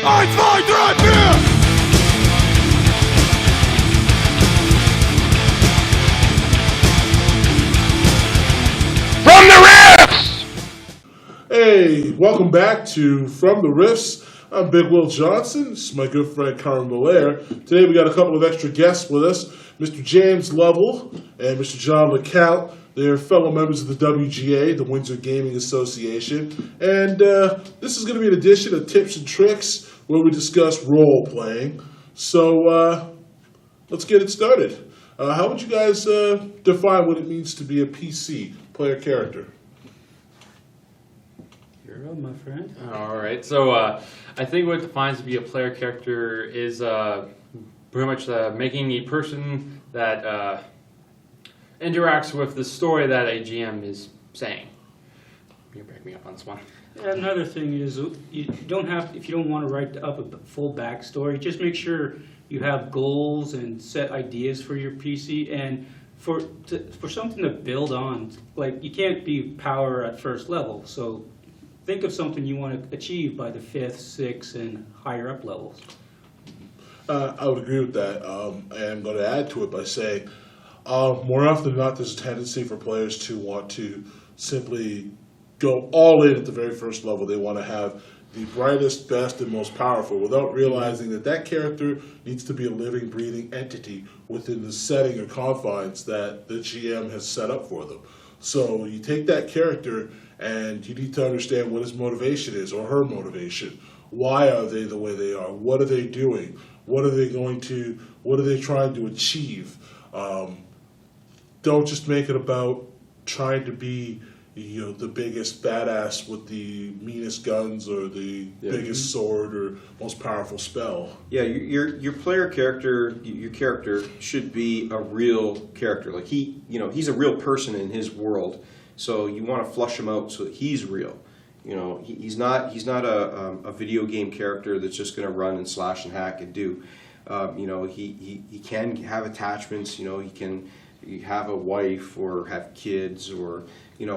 Hey, welcome back to From the Riffs. I'm Big Will Johnson. This is my good friend Karen Belair. Today we got a couple of extra guests with us, Mr. James Lovell and Mr. John LeCount. They're fellow members of the WGA, the Windsor Gaming Association. And this is going to be an edition of Tips and Tricks where we discuss role-playing. So let's get it started. How would you guys define what it means to be a PC, player character? You're up, my friend. All right. So I think what defines to be a player character is pretty much making a person that interacts with the story that a GM is saying. You back me up on this one. Another thing is you don't have, if you don't want to write up a full backstory, just make sure you have goals and set ideas for your PC and for something to build on. Like, you can't be power at first level, so think of something you want to achieve by the 5th, 6th, and higher up levels. I would agree with that, and I'm going to add to it by saying more often than not, there's a tendency for players to want to simply go all in at the very first level. They want to have the brightest, best, and most powerful without realizing that that character needs to be a living, breathing entity within the setting or confines that the GM has set up for them. So you take that character and you need to understand what his motivation is or her motivation. Why are they the way they are? What are they doing? What are they trying to achieve? Don't just make it about trying to be, the biggest badass with the meanest guns or the biggest sword or most powerful spell. Yeah, your player character, your character should be a real character. Like he's a real person in his world. So you want to flush him out so that he's real. He's not a video game character that's just going to run and slash and hack and do. He can have attachments. He can have a wife or have kids or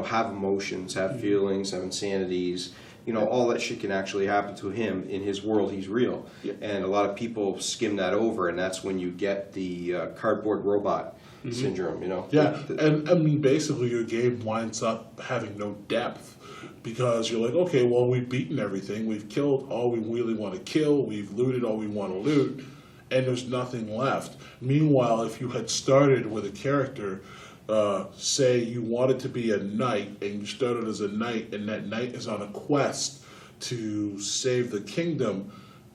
have emotions, have feelings, have insanities. All that shit can actually happen to him in his world. He's real, and a lot of people skim that over, and that's when you get the cardboard robot syndrome. Yeah, and I mean, basically, your game winds up having no depth because you're like, okay, well, we've beaten everything, we've killed all we really want to kill, we've looted all we want to loot, and there's nothing left. Meanwhile, if you had started with a character, say you wanted to be a knight, and you started as a knight, and that knight is on a quest to save the kingdom.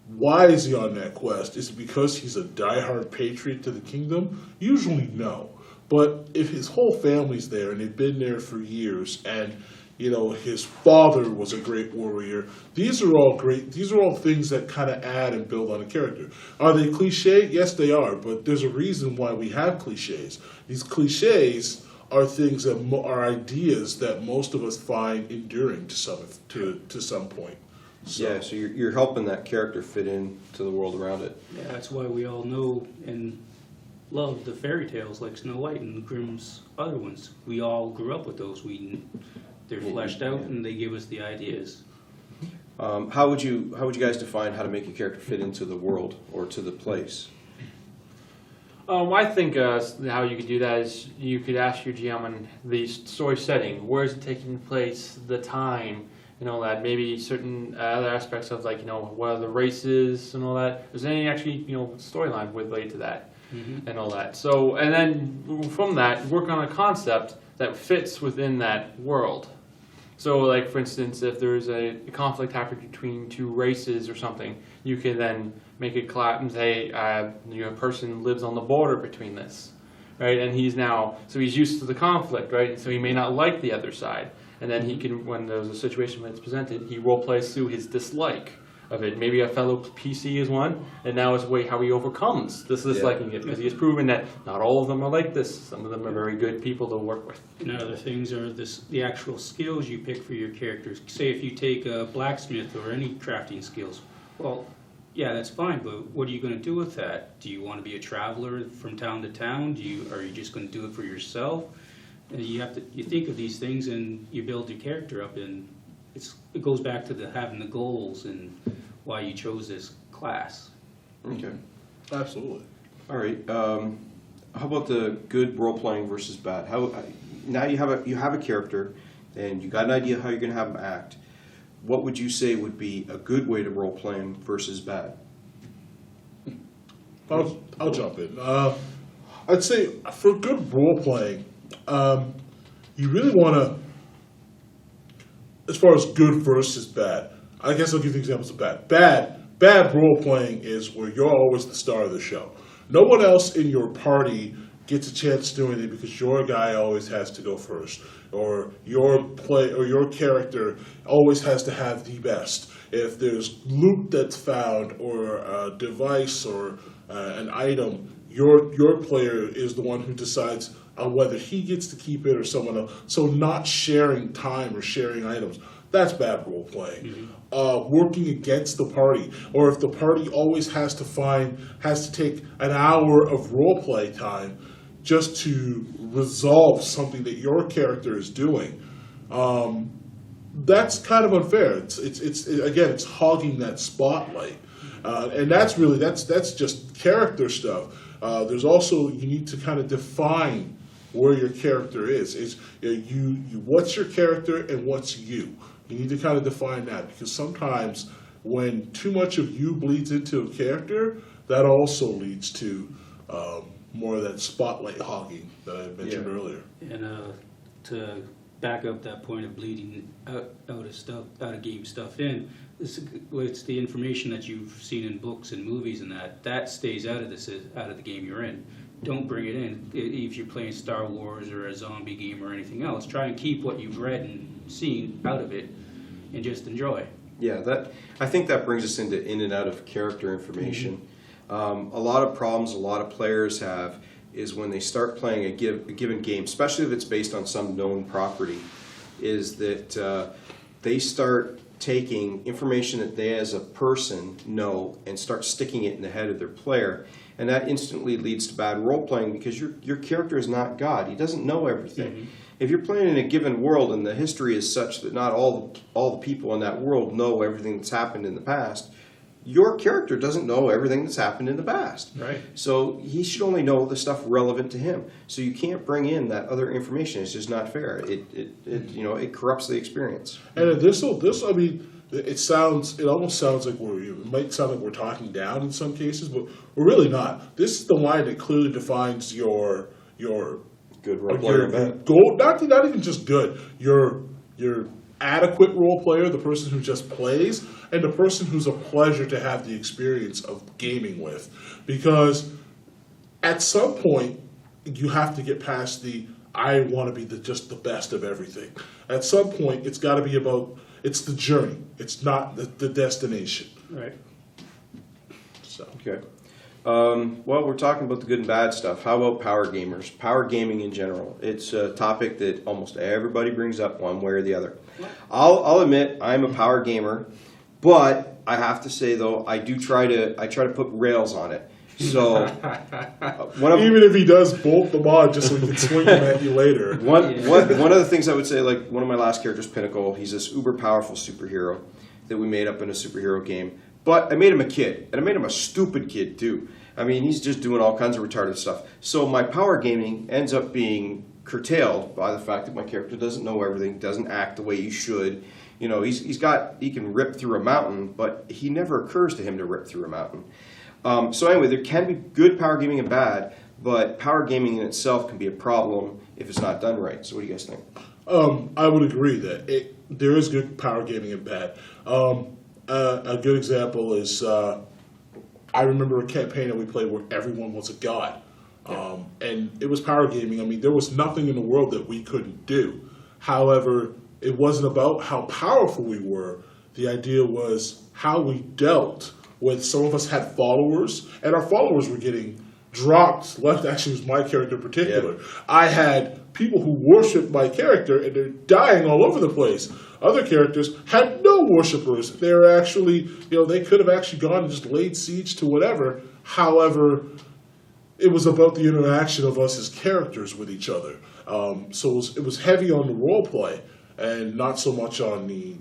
Why is he on that quest? Is it because he's a diehard patriot to the kingdom? Usually no. But if his whole family's there, and they've been there for years, and his father was a great warrior, these are all great. These are all things that kind of add and build on a character. Are they cliche? Yes, they are. But there's a reason why we have cliches. These cliches are things that are ideas that most of us find enduring to some point. So you're helping that character fit into the world around it. Yeah, that's why we all know and love the fairy tales like Snow White and Grimm's other ones. We all grew up with those. They're fleshed out and they give us the ideas. How would you guys define how to make a character fit into the world or to the place? I think how you could do that is you could ask your GM on the story setting. Where is it taking place? The time. That maybe certain other aspects of what are the races and all that. Is there any actually storyline related to that and all that? So and then from that work on a concept that fits within that world. So like for instance, if there's a conflict happening between two races or something, you can then make it collapse and say a person lives on the border between this, right? And he's used to the conflict, right? So he may not like the other side. And then he can, when there's a situation when it's presented, he role plays through his dislike of it. Maybe a fellow PC is one, and now it's how he overcomes this disliking it, because he has proven that not all of them are like this. Some of them are very good people to work with. And other things are the actual skills you pick for your characters. Say if you take a blacksmith or any crafting skills, well, yeah, that's fine, but what are you going to do with that? Do you want to be a traveler from town to town? Are you just going to do it for yourself? You think of these things and you build your character up, and it goes back to having the goals and why you chose this class. Okay. Absolutely. All right. How about the good role playing versus bad? Now you have a character, and you got an idea how you're going to have them act. What would you say would be a good way to role play versus bad? I'll jump in. I'd say for good role playing, you really want to, as far as good versus bad, I guess I'll give you examples of bad. Bad role playing is where you're always the star of the show. No one else in your party gets a chance to do anything because your guy always has to go first, or your character always has to have the best. If there's loot that's found, or a device, or an item, your player is the one who decides on whether he gets to keep it or someone else. So not sharing time or sharing items. That's bad role playing. Working against the party, or if the party always has to take an hour of role play time just to resolve something that your character is doing. That's kind of unfair. It's hogging that spotlight, and that's just character stuff. There's also, you need to kind of define where your character is. What's your character and what's you? You need to kind of define that, because sometimes when too much of you bleeds into a character, that also leads to more of that spotlight hogging that I mentioned earlier. And to back up that point of bleeding out of game stuff in, it's the information that you've seen in books and movies, and that stays out of the game you're in. Don't bring it in. If you're playing Star Wars or a zombie game or anything else, try and keep what you've read and seen out of it, and just enjoy. Yeah, I think that brings us into in and out of character information. A lot of problems a lot of players have is when they start playing a given game, especially if it's based on some known property, is that they start taking information that they as a person know and start sticking it in the head of their player. And that instantly leads to bad role playing, because your character is not God. He doesn't know everything. If you're playing in a given world and the history is such that not all the people in that world know everything that's happened in the past, your character doesn't know everything that's happened in the past. Right. So he should only know the stuff relevant to him. So you can't bring in that other information. It's just not fair. It corrupts the experience. And I mean, it almost sounds like it might sound like we're talking down in some cases, but we're really not. This is the line that clearly defines your Good role player. goal. Not even just good. Your adequate role player, the person who just plays, and the person who's a pleasure to have the experience of gaming with. Because at some point, you have to get past I want to be just the best of everything. At some point, it's got to be it's the journey. It's not the destination. Right. So. Okay. Well, we're talking about the good and bad stuff. How about power gamers? Power gaming in general. It's a topic that almost everybody brings up one way or the other. I'll admit I'm a power gamer, but I have to say though, I try to put rails on it. So even if he does bolt them on just so he can swing them at you later. One of the things I would say, like one of my last characters, Pinnacle, he's this uber powerful superhero that we made up in a superhero game. But I made him a kid, and I made him a stupid kid too. I mean, he's just doing all kinds of retarded stuff. So my power gaming ends up being curtailed by the fact that my character doesn't know everything, doesn't act the way he should. You know, he can rip through a mountain, but he never occurs to him to rip through a mountain. So anyway, there can be good power gaming and bad, but power gaming in itself can be a problem if it's not done right. So what do you guys think? I would agree that there is good power gaming and bad. A good example is I remember a campaign that we played where everyone was a god. And it was power gaming. I mean, there was nothing in the world that we couldn't do. However, it wasn't about how powerful we were. The idea was how we dealt with, some of us had followers, and our followers were getting dropped left. Actually, it was my character in particular. Yeah. I had people who worshipped my character, and they're dying all over the place. Other characters had no worshippers. They were actually, they could have actually gone and just laid siege to whatever. However, it was about the interaction of us as characters with each other. So it was heavy on the role play, and not so much on the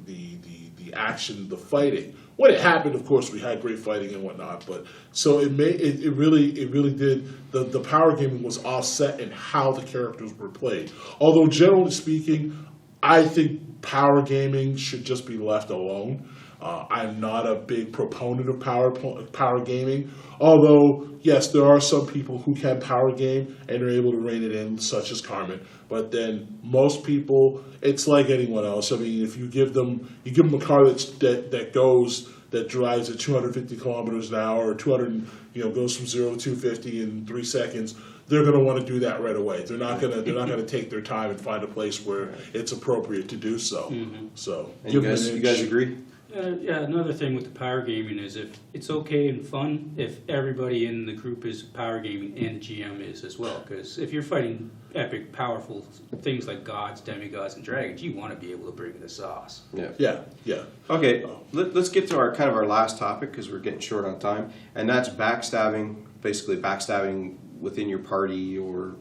the action, the fighting. When it happened, of course, we had great fighting and whatnot, but so it really did, the power gaming was offset in how the characters were played. Although generally speaking, I think power gaming should just be left alone. I'm not a big proponent of power gaming, although yes, there are some people who can power game and are able to rein it in, such as Carmen. But then most people, it's like anyone else. I mean, if you give them a car that drives at 250 kilometers an hour, or 200, goes from 0 to 250 in 3 seconds, they're going to want to do that right away. They're not going to take their time and find a place where it's appropriate to do so. Mm-hmm. So, And you guys agree? Yeah, another thing with the power gaming is if it's okay and fun if everybody in the group is power gaming and the GM is as well. Because if you're fighting epic, powerful things like gods, demigods, and dragons, you want to be able to bring the sauce. Yeah. Okay, let's get to our last topic because we're getting short on time, and that's backstabbing. Basically, backstabbing within your party, or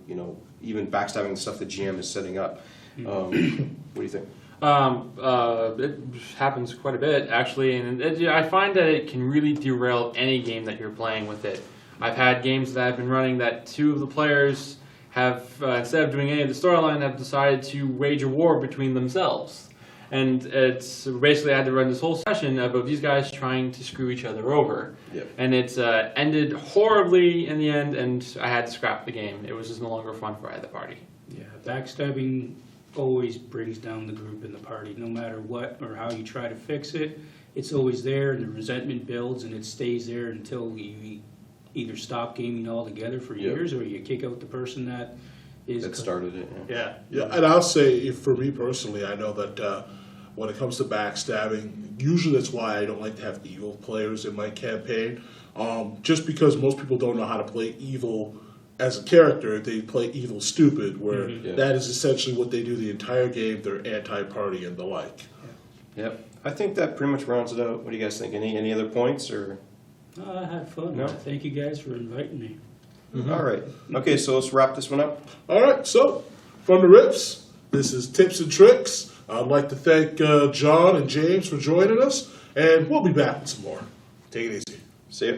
even backstabbing the stuff the GM is setting up. What do you think? It happens quite a bit, actually, and I find that it can really derail any game that you're playing with it. I've had games that I've been running that two of the players have, instead of doing any of the storyline, have decided to wage a war between themselves. And it's basically I had to run this whole session about these guys trying to screw each other over. Yep. And it's ended horribly in the end, and I had to scrap the game. It was just no longer fun for either party. Yeah, backstabbing always brings down the group and the party, no matter what or how you try to fix it. It's always there, and the resentment builds, and it stays there until you either stop gaming altogether for years, or you kick out the person that started it. Yeah. Yeah, and I'll say, for me personally, I know that when it comes to backstabbing, usually that's why I don't like to have evil players in my campaign. Just because most people don't know how to play evil as a character, they play evil stupid, where that is essentially what they do the entire game. They're anti-party and the like. Yep. I think that pretty much rounds it out. What do you guys think? Any other points or? I had fun. No? Thank you guys for inviting me. All right. Okay, so let's wrap this one up. All right, so from the Rips, this is Tips and Tricks. I'd like to thank John and James for joining us, and we'll be back with some more. Take it easy. See ya.